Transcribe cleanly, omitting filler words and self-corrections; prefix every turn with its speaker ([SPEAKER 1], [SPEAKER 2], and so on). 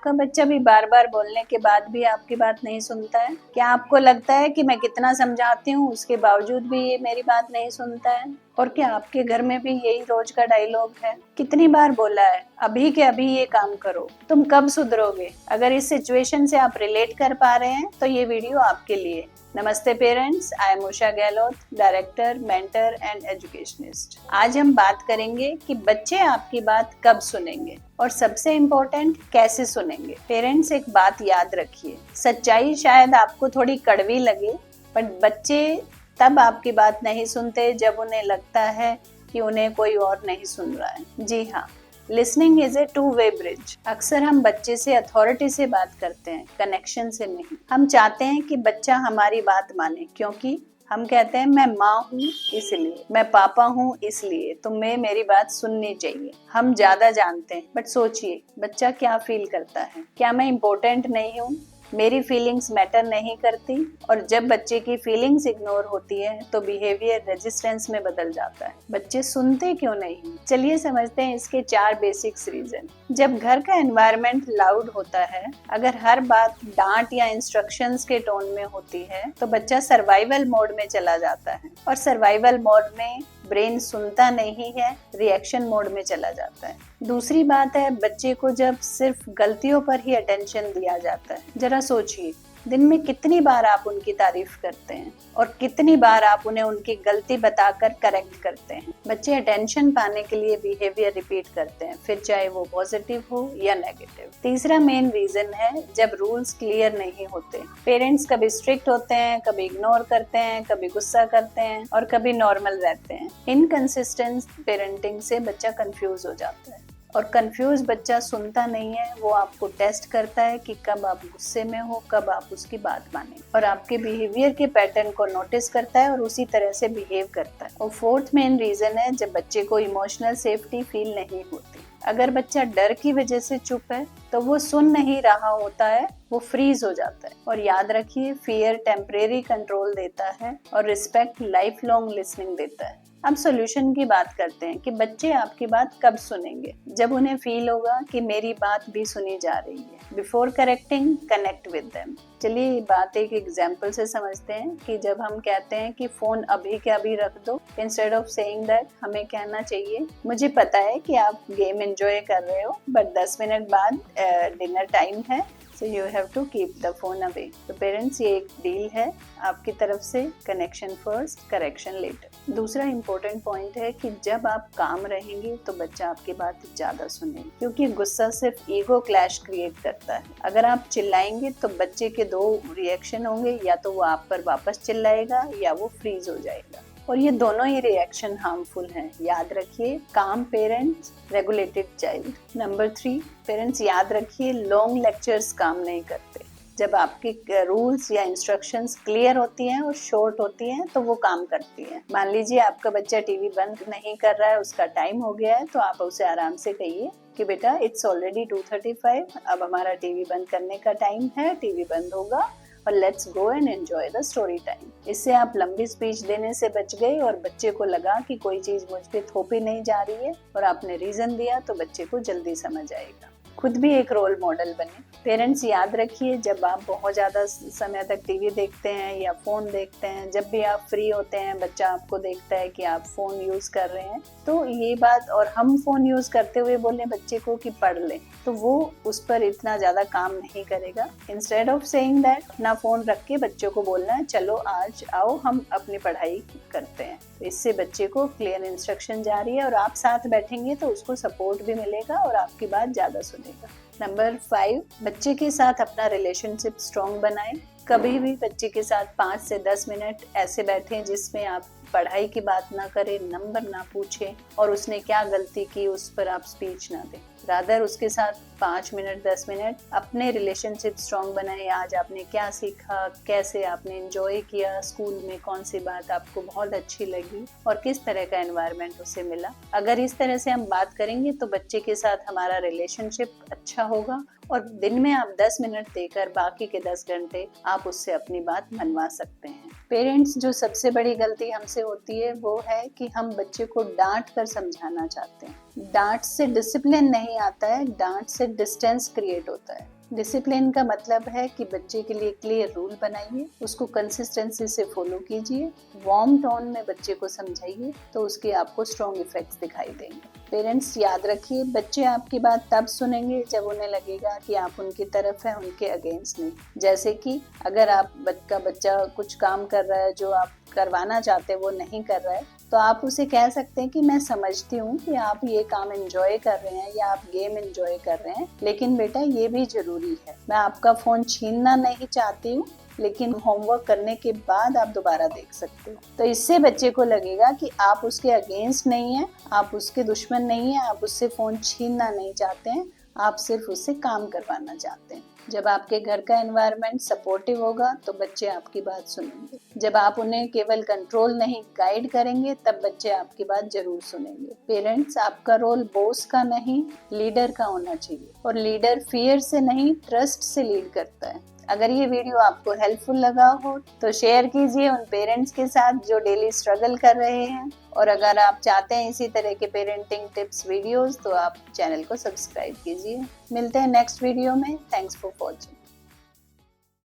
[SPEAKER 1] आपका बच्चा भी बार बार बोलने के बाद भी आपकी बात नहीं सुनता है? क्या आपको लगता है कि मैं कितना समझाती हूँ उसके बावजूद भी ये मेरी बात नहीं सुनता है? और क्या आपके घर में भी यही रोज का डायलॉग है? कितनी बार बोला है अभी के अभी ये काम करो, तुम कब सुधरोगे? अगर इस सिचुएशन से आप रिलेट कर पा रहे हैं तो ये वीडियो आपके लिए। नमस्ते parents, I am Usha Gehlot, director, mentor and educationist. आज हम बात करेंगे कि बच्चे आपकी बात कब सुनेंगे और सबसे इम्पोर्टेंट कैसे सुनेंगे। पेरेंट्स एक बात याद रखिए, सच्चाई शायद आपको थोड़ी कड़वी लगे, पर बच्चे तब आपकी बात नहीं सुनते जब उन्हें लगता है कि उन्हें कोई और नहीं सुन रहा है। जी हाँ, listening is a two way bridge. अक्सर हम बच्चे से अथॉरिटी से बात करते हैं, कनेक्शन से नहीं। हम चाहते हैं कि बच्चा हमारी बात माने, क्योंकि हम कहते हैं मैं माँ हूँ इसलिए, मैं पापा हूँ इसलिए तुम्हें मेरी बात सुननी चाहिए। हम ज्यादा जानते हैं, बट सोचिए बच्चा क्या फील करता है। क्या मैं इम्पोर्टेंट नहीं हूँ? मेरी फीलिंग्स मैटर नहीं करती? और जब बच्चे की फीलिंग्स इग्नोर होती है तो बिहेवियर रेजिस्टेंस में बदल जाता है। बच्चे सुनते क्यों नहीं? चलिए समझते हैं इसके 4 बेसिक्स रीजन। जब घर का एनवायरनमेंट लाउड होता है, अगर हर बात डांट या इंस्ट्रक्शंस के टोन में होती है तो बच्चा सर्वाइवल मोड में चला जाता है, और सर्वाइवल मोड में ब्रेन सुनता नहीं है, रिएक्शन मोड में चला जाता है। दूसरी बात है, बच्चे को जब सिर्फ गलतियों पर ही अटेंशन दिया जाता है। जरा सोचिए, दिन में कितनी बार आप उनकी तारीफ करते हैं और कितनी बार आप उन्हें उनकी गलती बताकर करेक्ट करते हैं। बच्चे अटेंशन पाने के लिए बिहेवियर रिपीट करते हैं, फिर चाहे वो पॉजिटिव हो या नेगेटिव। तीसरा मेन रीजन है जब रूल्स क्लियर नहीं होते। पेरेंट्स कभी स्ट्रिक्ट होते हैं, कभी इग्नोर करते हैं, कभी गुस्सा करते हैं और कभी नॉर्मल रहते हैं। इनकंसिस्टेंट पेरेंटिंग से बच्चा कंफ्यूज हो जाता है, और कंफ्यूज बच्चा सुनता नहीं है। वो आपको टेस्ट करता है कि कब आप गुस्से में हो, कब आप उसकी बात माने, और आपके बिहेवियर के पैटर्न को नोटिस करता है और उसी तरह से बिहेव करता है। और फोर्थ मेन रीजन है जब बच्चे को इमोशनल सेफ्टी फील नहीं होती। अगर बच्चा डर की वजह से चुप है तो वो सुन नहीं रहा होता है, वो फ्रीज हो जाता है। और याद रखिए, फियर टेम्परेरी कंट्रोल देता है और रिस्पेक्ट लाइफ लॉन्ग लिसनिंग देता है। अब सॉल्यूशन की बात करते हैं कि बच्चे आपकी बात कब सुनेंगे। जब उन्हें फील होगा कि मेरी बात भी सुनी जा रही है। Before correcting, connect with them. चलिए बात एक एग्जाम्पल से समझते हैं कि जब हम कहते हैं कि फोन अभी के अभी रख दो, इंस्टेड ऑफ सेइंग दैट हमें कहना चाहिए, मुझे पता है कि आप गेम एंजॉय कर रहे हो, बट 10 मिनट बाद डिनर टाइम है, so you have to keep the phone away। तो पेरेंट्स, ये एक डील है आपकी तरफ से, कनेक्शन फर्स्ट, करेक्शन लेटर। दूसरा इम्पोर्टेंट पॉइंट है कि जब आप काम रहेंगे तो बच्चा आपकी बात ज्यादा सुनेगा, क्योंकि गुस्सा सिर्फ ईगो क्लैश क्रिएट करता है। अगर आप चिल्लाएंगे तो बच्चे के 2 रिएक्शन होंगे, या तो वो आप पर वापस चिल्लाएगा या वो फ्रीज हो जाएगा, और ये दोनों ही रिएक्शन हार्मफुल हैं। याद रखिए, काम parents, regulated child. Number 3, parents याद रखिए, लॉन्ग लेक्चर्स काम नहीं करते। जब आपके रूल्स या इंस्ट्रक्शंस क्लियर होती हैं और शॉर्ट होती हैं तो वो काम करती हैं। मान लीजिए आपका बच्चा टीवी बंद नहीं कर रहा है, उसका टाइम हो गया है, तो आप उसे आराम से कहिए कि बेटा इट्स ऑलरेडी 2:35, अब हमारा टीवी बंद करने का टाइम है, टीवी बंद होगा और let's go and enjoy the story time. इससे आप लंबी स्पीच देने से बच गए और बच्चे को लगा कि कोई चीज मुझ पे थोपी नहीं जा रही है, और आपने रीजन दिया तो बच्चे को जल्दी समझ आएगा। खुद भी एक रोल मॉडल बने। पेरेंट्स याद रखिए, जब आप बहुत ज़्यादा समय तक टीवी देखते हैं या फ़ोन देखते हैं, जब भी आप फ्री होते हैं, बच्चा आपको देखता है कि आप फ़ोन यूज़ कर रहे हैं, तो ये बात, और हम फ़ोन यूज़ करते हुए बोलें बच्चे को कि पढ़ ले, तो वो उस पर इतना ज़्यादा काम नहीं करेगा। इंस्टेड ऑफ सेइंग दैट, अपना फ़ोन रख के बच्चे को बोलना है, चलो आज आओ हम अपनी पढ़ाई करते हैं। इससे बच्चे को क्लियर इंस्ट्रक्शन जा रही है और आप साथ बैठेंगे तो उसको सपोर्ट भी मिलेगा और आपकी बात ज़्यादा सुनेगा। नंबर 5, बच्चे के साथ अपना रिलेशनशिप स्ट्रॉन्ग बनाएं। कभी भी बच्चे के साथ 5 से 10 मिनट ऐसे बैठें जिसमें आप पढ़ाई की बात ना करें, नंबर ना पूछें और उसने क्या गलती की उस पर आप स्पीच ना दें। रादर उसके साथ 5 मिनट 10 मिनट अपने रिलेशनशिप स्ट्रॉन्ग बनाएं। आज आपने क्या सीखा, कैसे आपने एंजॉय किया, स्कूल में कौन सी बात आपको बहुत अच्छी लगी और किस तरह का एनवायरनमेंट उसे मिला। अगर इस तरह से हम बात करेंगे तो बच्चे के साथ हमारा रिलेशनशिप अच्छा होगा, और दिन में आप 10 मिनट देकर बाकी के 10 घंटे आप उससे अपनी बात मनवा सकते हैं। पेरेंट्स, जो सबसे बड़ी गलती हमसे होती है वो है कि हम बच्चे को डांट कर समझाना चाहते हैं। डांट से डिसिप्लिन नहीं आता है, डांट से डिस्टेंस क्रिएट होता है। डिसिप्लिन का मतलब है कि बच्चे के लिए क्लियर रूल बनाइए, उसको कंसिस्टेंसी से फॉलो कीजिए, वार्म टोन में बच्चे को समझाइए, तो उसके आपको स्ट्रॉन्ग इफेक्ट्स दिखाई देंगे। पेरेंट्स याद रखिए, बच्चे आपकी बात तब सुनेंगे जब उन्हें लगेगा कि आप उनकी तरफ हैं, उनके अगेंस्ट नहीं। जैसे कि अगर आप का बच्चा कुछ काम कर रहा है जो आप करवाना चाहते हैं वो नहीं कर रहा है, तो आप उसे कह सकते हैं कि मैं समझती हूँ कि आप ये काम एंजॉय कर रहे हैं या आप गेम एंजॉय कर रहे हैं, लेकिन बेटा ये भी जरूरी है। मैं आपका फोन छीनना नहीं चाहती हूँ, लेकिन होमवर्क करने के बाद आप दोबारा देख सकते हो। तो इससे बच्चे को लगेगा कि आप उसके अगेंस्ट नहीं हैं, आप उसके दुश्मन नहीं हैं, आप उससे फोन छीनना नहीं चाहते हैं, आप सिर्फ उससे काम करवाना चाहते हैं। जब आपके घर का एनवायरनमेंट सपोर्टिव होगा तो बच्चे आपकी बात सुनेंगे। जब आप उन्हें केवल कंट्रोल नहीं गाइड करेंगे, तब बच्चे आपकी बात जरूर सुनेंगे। पेरेंट्स, आपका रोल बॉस का नहीं, लीडर का होना चाहिए, और लीडर फियर से नहीं, ट्रस्ट से लीड करता है। अगर ये वीडियो आपको हेल्पफुल लगा हो तो शेयर कीजिए उन पेरेंट्स के साथ जो डेली स्ट्रगल कर रहे हैं, और अगर आप चाहते हैं इसी तरह के पेरेंटिंग टिप्स वीडियोस तो आप चैनल को सब्सक्राइब कीजिए। मिलते हैं नेक्स्ट वीडियो में। Thanks for watching.